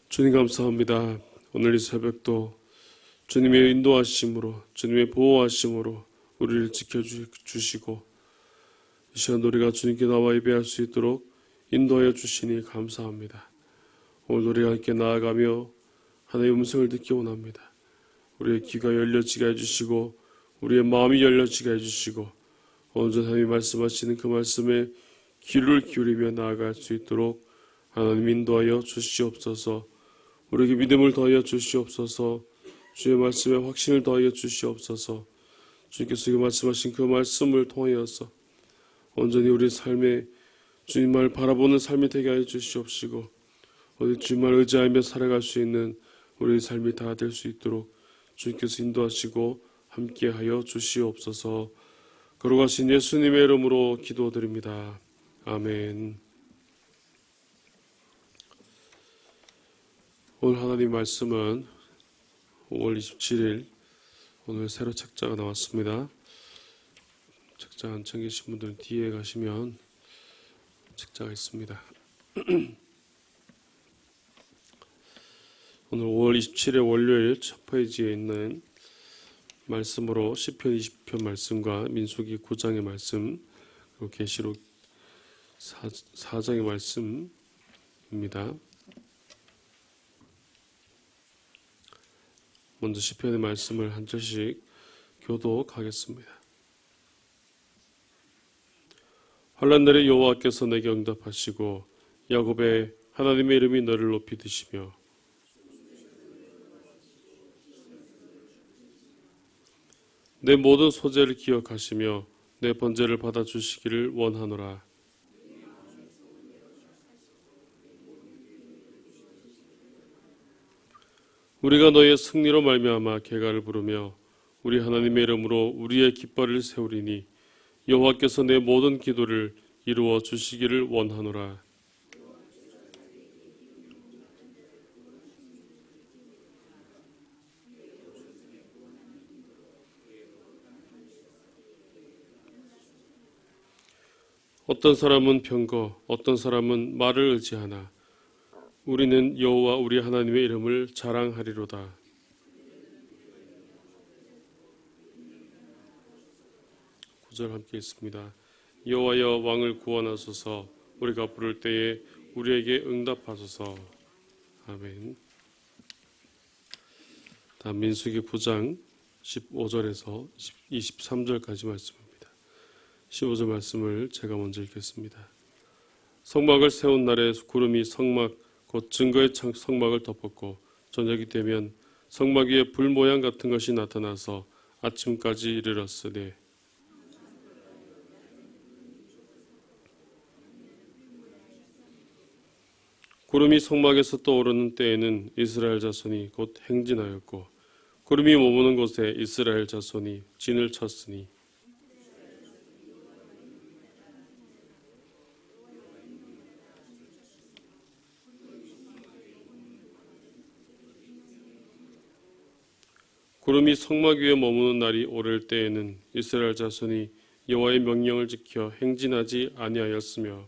주님 감사합니다. 오늘 이 새벽도 주님의 인도하심으로 주님의 보호하심으로 우리를 지켜주시고 이 시간 우리가 주님께 나와 예배할 수 있도록 인도하여 주시니 감사합니다. 오늘 우리가 함께 나아가며 하나님의 음성을 듣기 원합니다. 우리의 귀가 열려지게 해주시고 우리의 마음이 열려지게 해주시고 오늘 하나님이 말씀하시는 그 말씀에 귀를 기울이며 나아갈 수 있도록 하나님 인도하여 주시옵소서. 우리에게 믿음을 더하여 주시옵소서. 주의 말씀에 확신을 더하여 주시옵소서. 주님께서 말씀하신 그 말씀을 통하여서 온전히 우리 삶에 주님을 바라보는 삶이 되게 하여 주시옵시고 어디 주님을 의지하며 살아갈 수 있는 우리의 삶이 다 될 수 있도록 주님께서 인도하시고 함께하여 주시옵소서. 걸어가신 예수님의 이름으로 기도드립니다. 아멘. 오늘 하나님 말씀은 5월 27일 오늘 새로 책자가 나왔습니다. 책자 안 챙기신 분들은 뒤에 가시면 책자가 있습니다. 오늘 5월 27일 월요일 첫 페이지에 있는 말씀으로 시편 20편 말씀과 민수기 9장의 말씀 그리고 계시록 4장의 말씀입니다. 먼저 시편의 말씀을 한 절씩 교독하겠습니다. 환난 날에 여호와께서 내게 응답하시고 야곱의 하나님의 이름이 너를 높이 드시며 내 모든 소재를 기억하시며 내 번제를 받아주시기를 원하노라. 우리가 너의 승리로 말미암아 개가를 부르며 우리 하나님의 이름으로 우리의 깃발을 세우리니 여호와께서 내 모든 기도를 이루어 주시기를 원하노라. 어떤 사람은 병거, 어떤 사람은 말을 의지하나 우리는 여호와 우리 하나님의 이름을 자랑하리로다. 구절 함께 있습니다. 여호와여 왕을 구원하소서. 우리가 부를 때에 우리에게 응답하소서. 아멘. 다음 민수기 9장 15절에서 23절까지 말씀입니다. 15절 말씀을 제가 먼저 읽겠습니다. 성막을 세운 날에 구름이 성막 곧 증거의 성막을 덮었고 저녁이 되면 성막 위에 불 모양 같은 것이 나타나서 아침까지 이르렀으되 구름이 성막에서 떠오르는 때에는 이스라엘 자손이 곧 행진하였고 구름이 머무는 곳에 이스라엘 자손이 진을 쳤으니 구름이 성막 위에 머무는 날이 오를 때에는 이스라엘 자손이 여호와의 명령을 지켜 행진하지 아니하였으며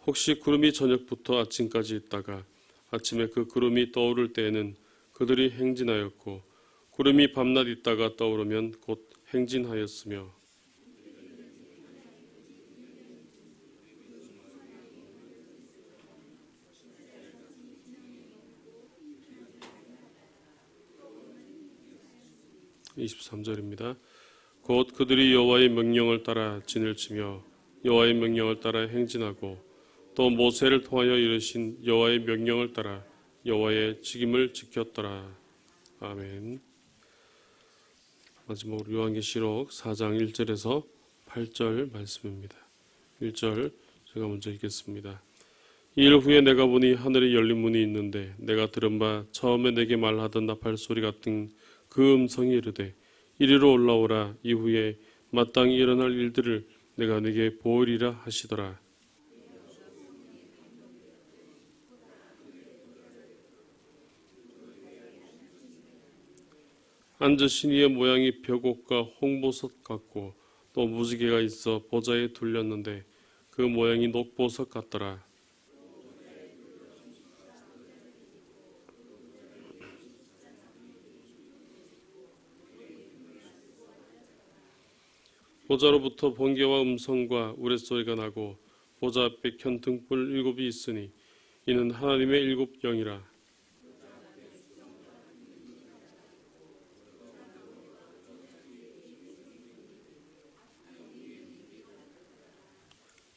혹시 구름이 저녁부터 아침까지 있다가 아침에 그 구름이 떠오를 때에는 그들이 행진하였고 구름이 밤낮 있다가 떠오르면 곧 행진하였으며 (23절입니다) 곧 그들이 여호와의 명령을 따라 진을 치며 여호와의 명령을 따라 행진하고 또 모세를 통하여 이르신 여호와의 명령을 따라 여호와의 직임을 지켰더라. 아멘. 마지막으로 요한계시록 4장 1절에서 8절 말씀입니다. 1절 제가 먼저 읽겠습니다. 이일 후에 내가 보니 하늘에 열린 문이 있는데 내가 들은 바 처음에 내게 말하던 나팔 소리 같은 그 음성이 이르되 이리로 올라오라. 이후에 마땅히 일어날 일들을 내가 네게 보이리라 하시더라. 앉으신 이의 모양이 벽옷과 홍보석 같고 또 무지개가 있어 보좌에 둘렸는데 그 모양이 녹보석 같더라. 보좌로부터 번개와 음성과 우레소리가 나고 보좌 앞에 켠 등불 7이 있으니 이는 하나님의 7 영이라.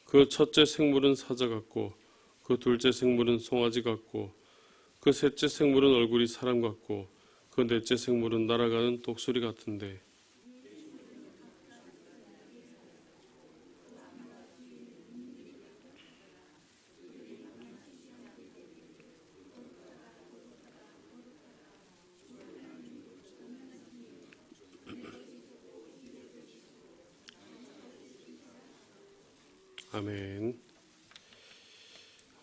그 첫째 생물은 사자 같고 그 둘째 생물은 송아지 같고 그 셋째 생물은 얼굴이 사람 같고 그 넷째 생물은 날아가는 독수리 같은데 아멘.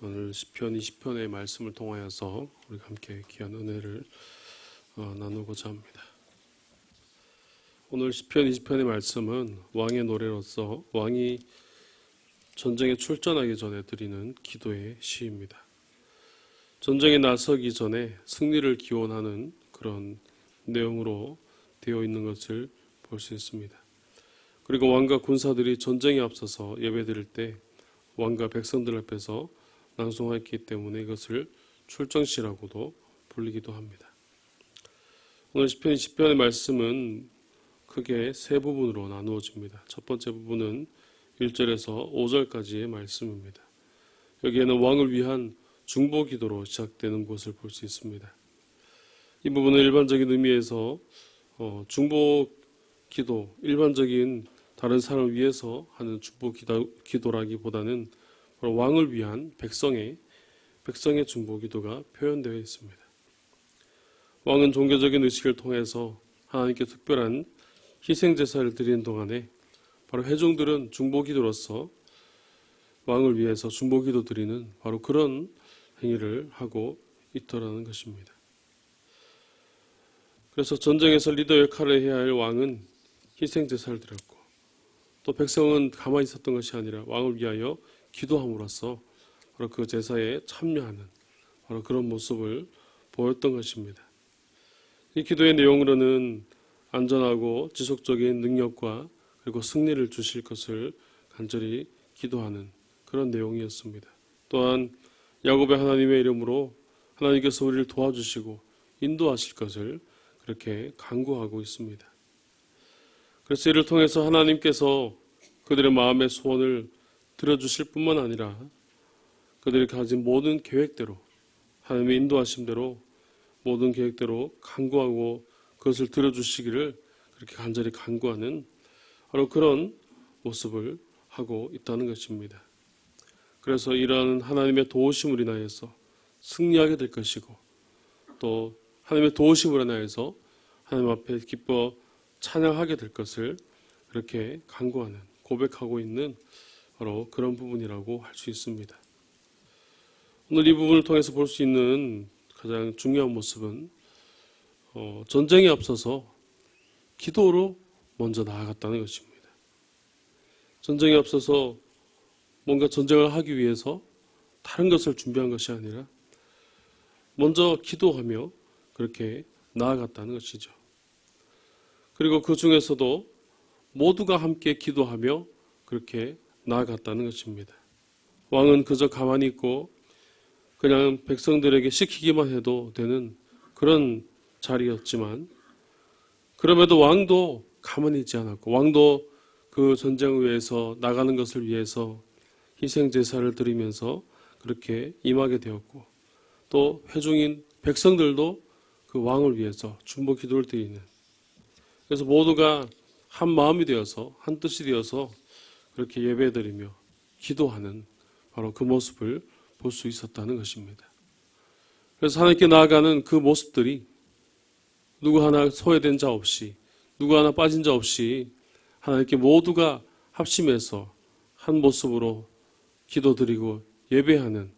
오늘 시편 20편의 말씀을 통하여서 우리가 함께 귀한 은혜를 나누고자 합니다. 오늘 시편 20편의 말씀은 왕의 노래로서 왕이 전쟁에 출전하기 전에 드리는 기도의 시입니다. 전쟁에 나서기 전에 승리를 기원하는 그런 내용으로 되어 있는 것을 볼 수 있습니다. 그리고 왕과 군사들이 전쟁에 앞서서 예배드릴 때 왕과 백성들 앞에서 낭송했기 때문에 이것을 출정시라고도 불리기도 합니다. 오늘 시편 20편의 말씀은 크게 세 부분으로 나누어집니다. 첫 번째 부분은 1절에서 5절까지의 말씀입니다. 여기에는 왕을 위한 중보기도로 시작되는 것을 볼 수 있습니다. 이 부분은 일반적인 의미에서 중보기도, 일반적인 다른 사람을 위해서 하는 중보기도라기보다는 왕을 위한 백성의 중보기도가 표현되어 있습니다. 왕은 종교적인 의식을 통해서 하나님께 특별한 희생제사를 드리는 동안에 바로 회중들은 중보기도로서 왕을 위해서 중보기도 드리는 바로 그런 행위를 하고 있더라는 것입니다. 그래서 전쟁에서 리더 역할을 해야 할 왕은 희생제사를 드렸고 또 백성은 가만히 있었던 것이 아니라 왕을 위하여 기도함으로써 바로 그 제사에 참여하는 바로 그런 모습을 보였던 것입니다. 이 기도의 내용으로는 안전하고 지속적인 능력과 그리고 승리를 주실 것을 간절히 기도하는 그런 내용이었습니다. 또한 야곱의 하나님의 이름으로 하나님께서 우리를 도와주시고 인도하실 것을 그렇게 간구하고 있습니다. 그래서 이를 통해서 하나님께서 그들의 마음의 소원을 들어주실 뿐만 아니라 그들이 가진 모든 계획대로 하나님의 인도하심대로 모든 계획대로 간구하고 그것을 들어주시기를 그렇게 간절히 간구하는 바로 그런 모습을 하고 있다는 것입니다. 그래서 이러한 하나님의 도우심을 인하여서 승리하게 될 것이고 또 하나님의 도우심을 인하여서 하나님 앞에 기뻐 찬양하게 될 것을 그렇게 간구하는 고백하고 있는 바로 그런 부분이라고 할 수 있습니다. 오늘 이 부분을 통해서 볼 수 있는 가장 중요한 모습은 전쟁에 앞서서 기도로 먼저 나아갔다는 것입니다. 전쟁에 앞서서 뭔가 전쟁을 하기 위해서 다른 것을 준비한 것이 아니라 먼저 기도하며 그렇게 나아갔다는 것이죠. 그리고 그 중에서도 모두가 함께 기도하며 그렇게 나아갔다는 것입니다. 왕은 그저 가만히 있고 그냥 백성들에게 시키기만 해도 되는 그런 자리였지만 그럼에도 왕도 가만히 있지 않았고 왕도 그 전쟁을 위해서 나가는 것을 위해서 희생제사를 드리면서 그렇게 임하게 되었고 또 회중인 백성들도 그 왕을 위해서 중보기도를 드리는 그래서 모두가 한 마음이 되어서 한 뜻이 되어서 그렇게 예배드리며 기도하는 바로 그 모습을 볼 수 있었다는 것입니다. 그래서 하나님께 나아가는 그 모습들이 누구 하나 소외된 자 없이 누구 하나 빠진 자 없이 하나님께 모두가 합심해서 한 모습으로 기도드리고 예배하는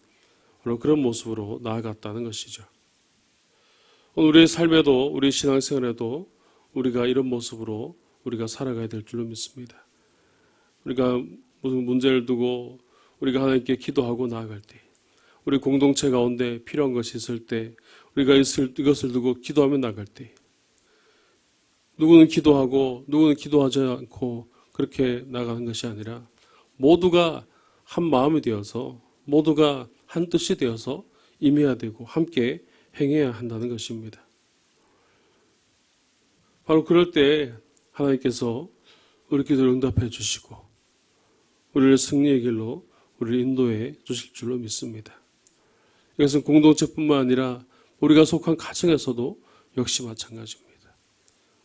바로 그런 모습으로 나아갔다는 것이죠. 오늘 우리의 삶에도 우리 신앙생활에도 우리가 이런 모습으로 우리가 살아가야 될 줄로 믿습니다. 우리가 무슨 문제를 두고 우리가 하나님께 기도하고 나아갈 때, 우리 공동체 가운데 필요한 것이 있을 때, 우리가 이것을 두고 기도하며 나갈 때, 누구는 기도하고 누구는 기도하지 않고 그렇게 나가는 것이 아니라 모두가 한 마음이 되어서, 모두가 한 뜻이 되어서 임해야 되고 함께 행해야 한다는 것입니다. 바로 그럴 때 하나님께서 우리 기도를 응답해 주시고 우리를 승리의 길로 우리를 인도해 주실 줄로 믿습니다. 이것은 공동체뿐만 아니라 우리가 속한 가정에서도 역시 마찬가지입니다.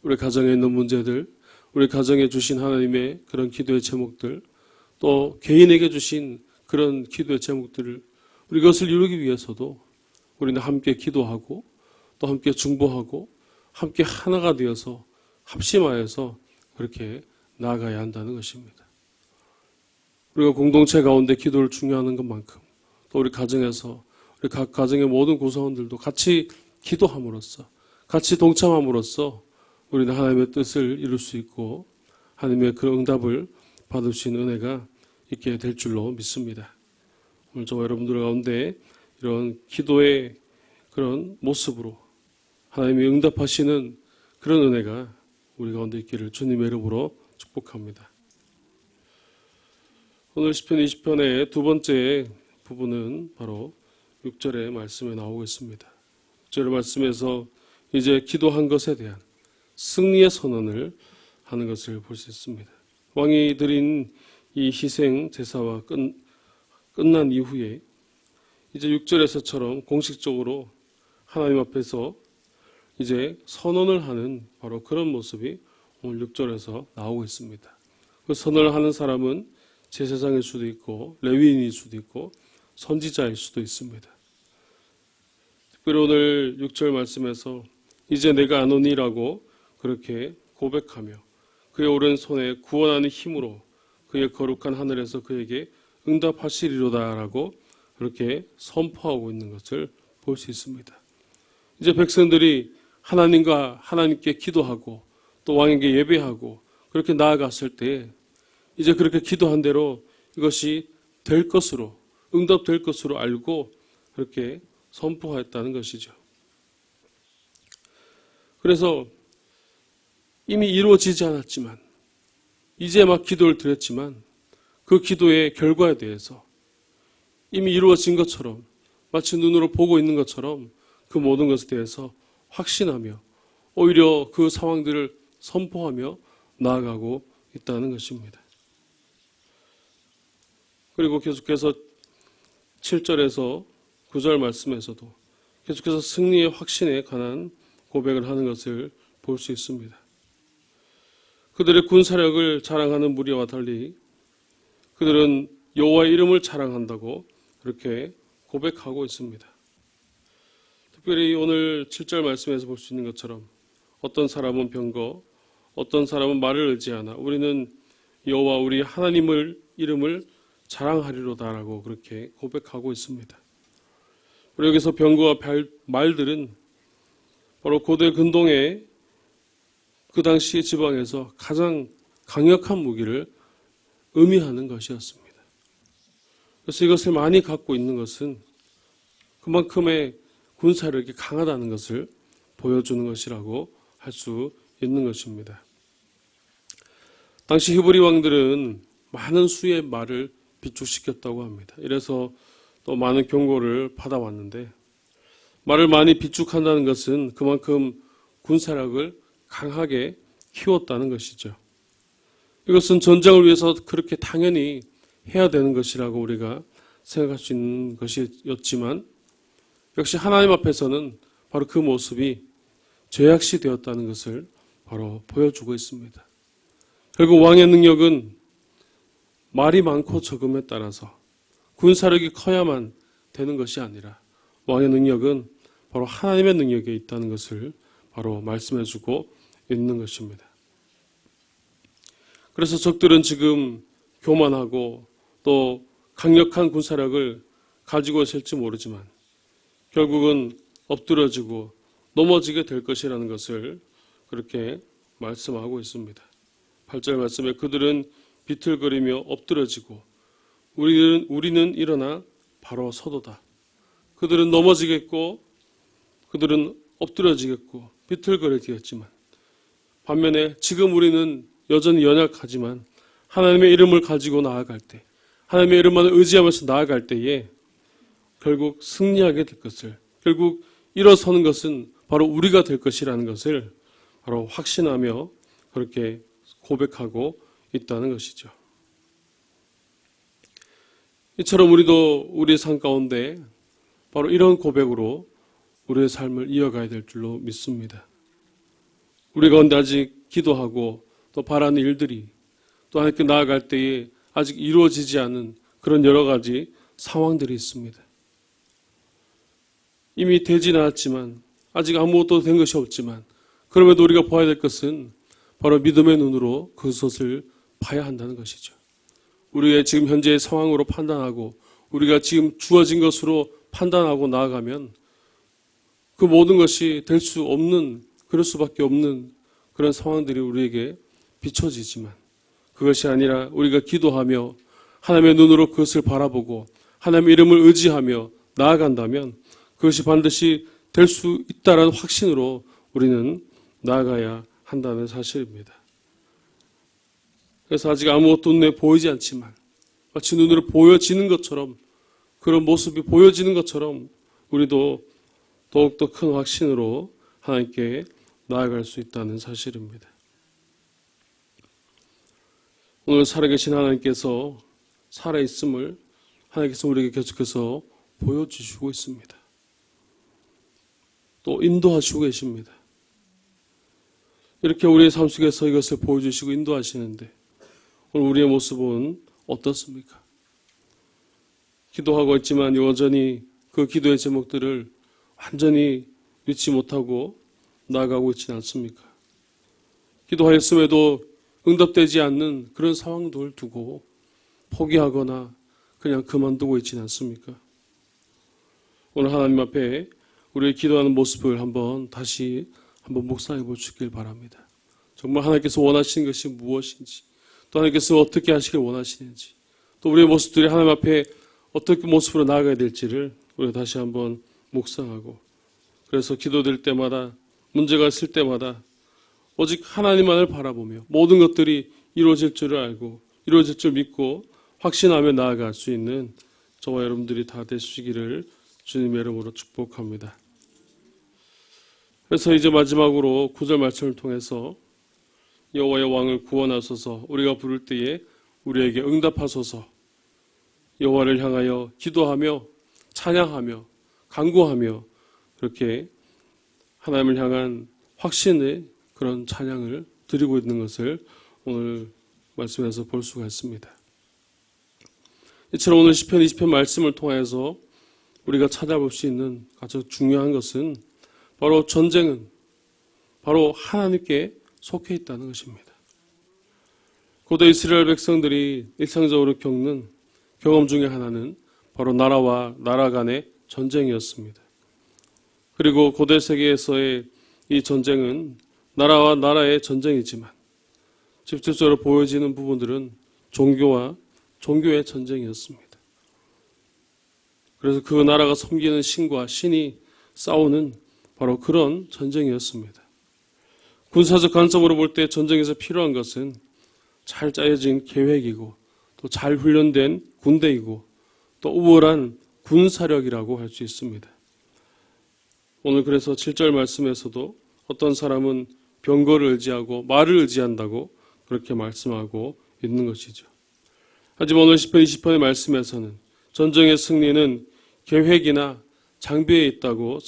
우리 가정에 있는 문제들, 우리 가정에 주신 하나님의 그런 기도의 제목들, 또 개인에게 주신 그런 기도의 제목들을 우리 그것을 이루기 위해서도 우리는 함께 기도하고 또 함께 중보하고 함께 하나가 되어서 합심하여서 그렇게 나아가야 한다는 것입니다. 우리가 공동체 가운데 기도를 중요하는 것만큼 또 우리 가정에서 우리 각 가정의 모든 구성원들도 같이 기도함으로써, 같이 동참함으로써 우리는 하나님의 뜻을 이룰 수 있고 하나님의 그 응답을 받을 수 있는 은혜가 있게 될 줄로 믿습니다. 오늘 저와 여러분들 가운데 이런 기도의 그런 모습으로 하나님이 응답하시는 그런 은혜가 우리 가운데 있기를 주님의 이름으로 축복합니다. 오늘 시편 20편의 두 번째 부분은 바로 6절의 말씀에 나오고 있습니다. 6절의 말씀에서 이제 기도한 것에 대한 승리의 선언을 하는 것을 볼 수 있습니다. 왕이 드린 이 희생 제사와 끝난 이후에 이제 6절에서처럼 공식적으로 하나님 앞에서 이제 선언을 하는 바로 그런 모습이 오늘 6절에서 나오고 있습니다. 그 선언을 하는 사람은 제사장일 수도 있고 레위인일 수도 있고 선지자일 수도 있습니다. 특별히 오늘 6절 말씀에서 이제 내가 아노니라고 그렇게 고백하며 그의 오른손에 구원하는 힘으로 그의 거룩한 하늘에서 그에게 응답하시리로다라고 그렇게 선포하고 있는 것을 볼 수 있습니다. 이제 백성들이 하나님과 하나님께 기도하고 또 왕에게 예배하고 그렇게 나아갔을 때 이제 그렇게 기도한 대로 이것이 될 것으로, 응답될 것으로 알고 그렇게 선포했다는 것이죠. 그래서 이미 이루어지지 않았지만 이제 막 기도를 드렸지만 그 기도의 결과에 대해서 이미 이루어진 것처럼 마치 눈으로 보고 있는 것처럼 그 모든 것에 대해서 확신하며 오히려 그 상황들을 선포하며 나아가고 있다는 것입니다. 그리고 계속해서 7절에서 9절 말씀에서도 계속해서 승리의 확신에 관한 고백을 하는 것을 볼 수 있습니다. 그들의 군사력을 자랑하는 무리와 달리 그들은 여호와의 이름을 자랑한다고 그렇게 고백하고 있습니다. 특별히 오늘 7절 말씀에서 볼 수 있는 것처럼 어떤 사람은 병거, 어떤 사람은 말을 의지하나 우리는 여호와 우리 하나님을 이름을 자랑하리로다라고 그렇게 고백하고 있습니다. 그리고 여기서 병거와 말들은 바로 고대 근동의 그 당시 지방에서 가장 강력한 무기를 의미하는 것이었습니다. 그래서 이것을 많이 갖고 있는 것은 그만큼의 군사력이 강하다는 것을 보여주는 것이라고 할 수 있는 것입니다. 당시 히브리 왕들은 많은 수의 말을 비축시켰다고 합니다. 이래서 또 많은 경고를 받아왔는데 말을 많이 비축한다는 것은 그만큼 군사력을 강하게 키웠다는 것이죠. 이것은 전쟁을 위해서 그렇게 당연히 해야 되는 것이라고 우리가 생각할 수 있는 것이었지만 역시 하나님 앞에서는 바로 그 모습이 죄악시 되었다는 것을 바로 보여주고 있습니다. 결국 왕의 능력은 말이 많고 적음에 따라서 군사력이 커야만 되는 것이 아니라 왕의 능력은 바로 하나님의 능력에 있다는 것을 바로 말씀해주고 있는 것입니다. 그래서 적들은 지금 교만하고 또 강력한 군사력을 가지고 있을지 모르지만 결국은 엎드러지고 넘어지게 될 것이라는 것을 그렇게 말씀하고 있습니다. 8절 말씀에 그들은 비틀거리며 엎드러지고 우리는 일어나 바로 서도다. 그들은 넘어지겠고 그들은 엎드러지겠고 비틀거리겠지만 반면에 지금 우리는 여전히 연약하지만 하나님의 이름을 가지고 나아갈 때, 하나님의 이름만 의지하면서 나아갈 때에 결국 승리하게 될 것을, 결국 일어서는 것은 바로 우리가 될 것이라는 것을 바로 확신하며 그렇게 고백하고 있다는 것이죠. 이처럼 우리도 우리의 삶 가운데 바로 이런 고백으로 우리의 삶을 이어가야 될 줄로 믿습니다. 우리 가운데 아직 기도하고 또 바라는 일들이 또 하나님께 나아갈 때에 아직 이루어지지 않은 그런 여러 가지 상황들이 있습니다. 이미 되진 않았지만 아직 아무것도 된 것이 없지만 그럼에도 우리가 봐야 될 것은 바로 믿음의 눈으로 그것을 봐야 한다는 것이죠. 우리의 지금 현재의 상황으로 판단하고 우리가 지금 주어진 것으로 판단하고 나아가면 그 모든 것이 될 수 없는, 그럴 수밖에 없는 그런 상황들이 우리에게 비춰지지만 그것이 아니라 우리가 기도하며 하나님의 눈으로 그것을 바라보고 하나님의 이름을 의지하며 나아간다면 그것이 반드시 될 수 있다는 확신으로 우리는 나아가야 한다는 사실입니다. 그래서 아직 아무것도 눈에 보이지 않지만 마치 눈으로 보여지는 것처럼 그런 모습이 보여지는 것처럼 우리도 더욱더 큰 확신으로 하나님께 나아갈 수 있다는 사실입니다. 오늘 살아계신 하나님께서 살아있음을 하나님께서 우리에게 계속해서 보여주시고 있습니다. 또 인도하시고 계십니다. 이렇게 우리의 삶 속에서 이것을 보여주시고 인도하시는데 오늘 우리의 모습은 어떻습니까? 기도하고 있지만 여전히 그 기도의 제목들을 완전히 믿지 못하고 나아가고 있지는 않습니까? 기도하였음에도 응답되지 않는 그런 상황들을 두고 포기하거나 그냥 그만두고 있지는 않습니까? 오늘 하나님 앞에 우리의 기도하는 모습을 다시 한번 묵상해 보시길 바랍니다. 정말 하나님께서 원하시는 것이 무엇인지, 또 하나님께서 어떻게 하시길 원하시는지, 또 우리의 모습들이 하나님 앞에 어떻게 모습으로 나아가야 될지를 우리가 다시 한번 묵상하고, 그래서 기도될 때마다, 문제가 있을 때마다 오직 하나님만을 바라보며 모든 것들이 이루어질 줄을 알고 이루어질 줄 믿고 확신하며 나아갈 수 있는 저와 여러분들이 다 되시기를 주님의 이름으로 축복합니다. 그래서 이제 마지막으로 9절 말씀을 통해서 여호와의 왕을 구원하소서, 우리가 부를 때에 우리에게 응답하소서, 여호와를 향하여 기도하며 찬양하며 간구하며 그렇게 하나님을 향한 확신의 그런 찬양을 드리고 있는 것을 오늘 말씀에서 볼 수가 있습니다. 이처럼 오늘 시편 20편 말씀을 통해서 우리가 찾아볼 수 있는 가장 중요한 것은 바로 전쟁은 바로 하나님께 속해 있다는 것입니다. 고대 이스라엘 백성들이 일상적으로 겪는 경험 중에 하나는 바로 나라와 나라 간의 전쟁이었습니다. 그리고 고대 세계에서의 이 전쟁은 나라와 나라의 전쟁이지만 직접적으로 보여지는 부분들은 종교와 종교의 전쟁이었습니다. 그래서 그 나라가 섬기는 신과 신이 싸우는 바로 그런 전쟁이었습니다. 군사적 관점으로 볼 때 전쟁에서 필요한 것은 잘 짜여진 계획이고 또 잘 훈련된 군대이고 또 우월한 군사력이라고 할 수 있습니다. 오늘 그래서 7절 말씀에서도 어떤 사람은 병거를 의지하고 말을 의지한다고 그렇게 말씀하고 있는 것이죠. 하지만 오늘 시편 20편의 말씀에서는 전쟁의 승리는 계획이나 장비에 있다고,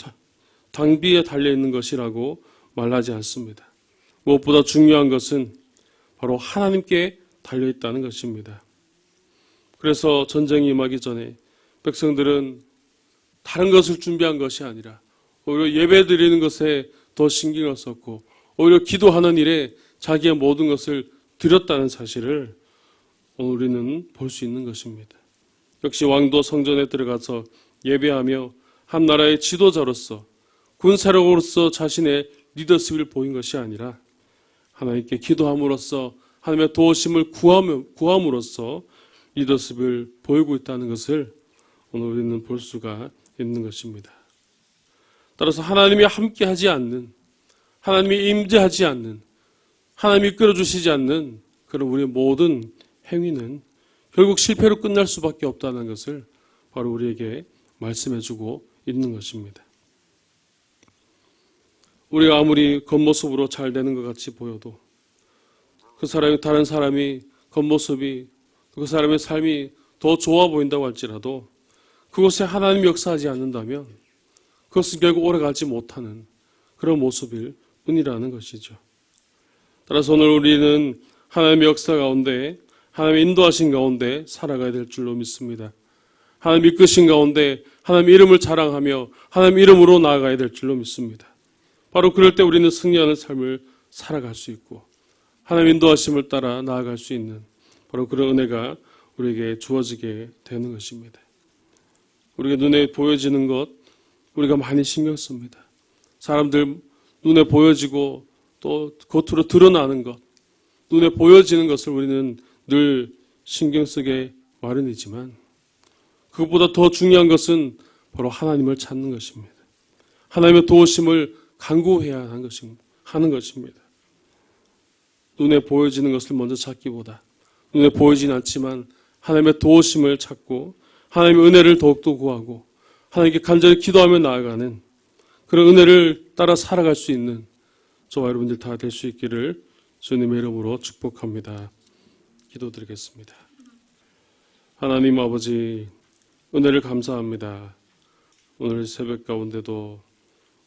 장비에 달려있는 것이라고 말하지 않습니다. 무엇보다 중요한 것은 바로 하나님께 달려있다는 것입니다. 그래서 전쟁이 임하기 전에 백성들은 다른 것을 준비한 것이 아니라 오히려 예배 드리는 것에 더 신경을 썼고 오히려 기도하는 일에 자기의 모든 것을 드렸다는 사실을 오늘 우리는 볼 수 있는 것입니다. 역시 왕도 성전에 들어가서 예배하며 한 나라의 지도자로서 군사력으로서 자신의 리더십을 보인 것이 아니라 하나님께 기도함으로써 하나님의 도우심을 구함으로써 리더십을 보이고 있다는 것을 오늘 우리는 볼 수가 있는 것입니다. 따라서 하나님이 함께하지 않는, 하나님이 임재하지 않는, 하나님이 끌어주시지 않는 그런 우리의 모든 행위는 결국 실패로 끝날 수밖에 없다는 것을 바로 우리에게 말씀해주고 있는 것입니다. 우리가 아무리 겉모습으로 잘 되는 것 같이 보여도 그 사람이, 다른 사람이 겉모습이, 그 사람의 삶이 더 좋아 보인다고 할지라도 그곳에 하나님이 역사하지 않는다면 그것은 결국 오래가지 못하는 그런 모습일 뿐이라는 것이죠. 따라서 오늘 우리는 하나님의 역사 가운데, 하나님의 인도하신 가운데 살아가야 될 줄로 믿습니다. 하나님 이끄신 가운데 하나님 이름을 자랑하며 하나님 이름으로 나아가야 될 줄로 믿습니다. 바로 그럴 때 우리는 승리하는 삶을 살아갈 수 있고 하나님 인도하심을 따라 나아갈 수 있는 바로 그런 은혜가 우리에게 주어지게 되는 것입니다. 우리가 눈에 보여지는 것 우리가 많이 신경 씁니다. 사람들 눈에 보여지고 또 겉으로 드러나는 것, 눈에 보여지는 것을 우리는 늘 신경 쓰게 마련이지만 그것보다 더 중요한 것은 바로 하나님을 찾는 것입니다. 하나님의 도우심을 간구해야 하는 것입니다. 눈에 보여지는 것을 먼저 찾기보다 눈에 보이진 않지만 하나님의 도우심을 찾고 하나님의 은혜를 더욱더 구하고 하나님께 간절히 기도하며 나아가는 그런 은혜를 따라 살아갈 수 있는 저와 여러분들 다 될 수 있기를 주님의 이름으로 축복합니다. 기도드리겠습니다. 하나님 아버지 은혜를 감사합니다. 오늘 새벽 가운데도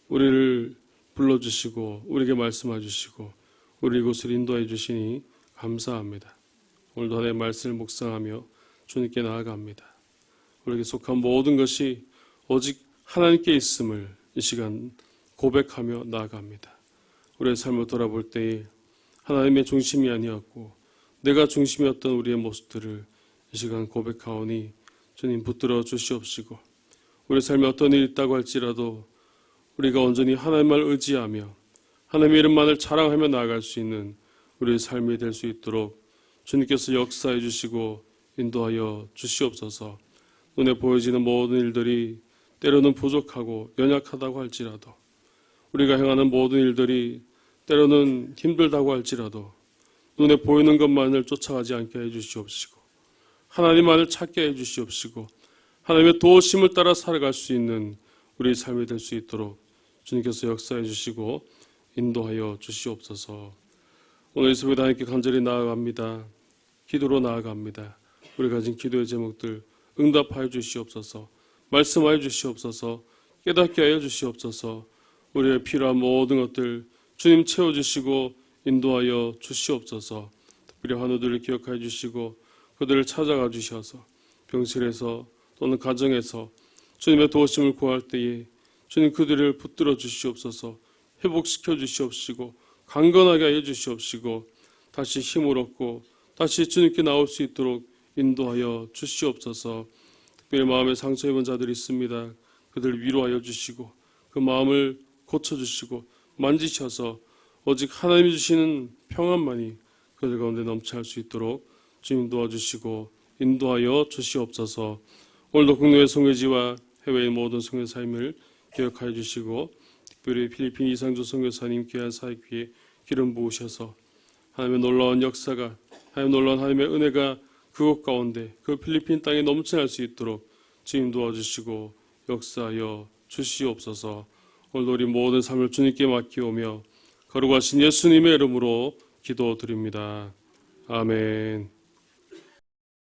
우리를 불러주시고 우리에게 말씀해 주시고 우리 이곳을 인도해 주시니 감사합니다. 오늘도 하나님의 말씀을 묵상하며 주님께 나아갑니다. 우리에게 속한 모든 것이 오직 하나님께 있음을 이 시간 고백하며 나아갑니다. 우리의 삶을 돌아볼 때에 하나님의 중심이 아니었고 내가 중심이었던 우리의 모습들을 이 시간 고백하오니 주님 붙들어 주시옵시고 우리의 삶에 어떤 일이 있다고 할지라도 우리가 온전히 하나님만 의지하며 하나님의 이름만을 자랑하며 나아갈 수 있는 우리의 삶이 될 수 있도록 주님께서 역사해 주시고 인도하여 주시옵소서. 눈에 보여지는 모든 일들이 때로는 부족하고 연약하다고 할지라도 우리가 행하는 모든 일들이 때로는 힘들다고 할지라도 눈에 보이는 것만을 쫓아가지 않게 해주시옵시고 하나님만을 찾게 해주시옵시고 하나님의 도우심을 따라 살아갈 수 있는 우리의 삶이 될 수 있도록 주님께서 역사해 주시고 인도하여 주시옵소서. 오늘 이 새벽에 하나님께 간절히 나아갑니다. 기도로 나아갑니다. 우리 가진 기도의 제목들 응답하여 주시옵소서. 말씀하여 주시옵소서. 깨닫게 하여 주시옵소서. 우리의 필요한 모든 것들 주님 채워주시고 인도하여 주시옵소서. 특별히 환우들을 기억하여 주시고 그들을 찾아가 주셔서 병실에서 또는 가정에서 주님의 도우심을 구할 때에 주님 그들을 붙들어 주시옵소서. 회복시켜 주시옵시고 강건하게 해 주시옵시고 다시 힘을 얻고 다시 주님께 나올 수 있도록 인도하여 주시옵소서. 특별히 마음에 상처 입은 자들이 있습니다. 그들을 위로하여 주시고 그 마음을 고쳐주시고 만지셔서 오직 하나님이 주시는 평안만이 그들 가운데 넘쳐날 수 있도록 주님 도와주시고 인도하여 주시옵소서. 오늘도 국내외 선교지와 해외의 모든 선교사님을 기억하여 주시고 특별히 필리핀 이상조 선교사님 귀한 사역위에 기름 부으셔서 하나님의 놀라운 역사가 하나님의 은혜가 그곳 가운데 그 필리핀 땅에 넘쳐날 수 있도록 주님 도와주시고 역사하여 주시옵소서. 오늘도 우리 모든 삶을 주님께 맡기오며 거룩하신 예수님의 이름으로 기도드립니다. 아멘.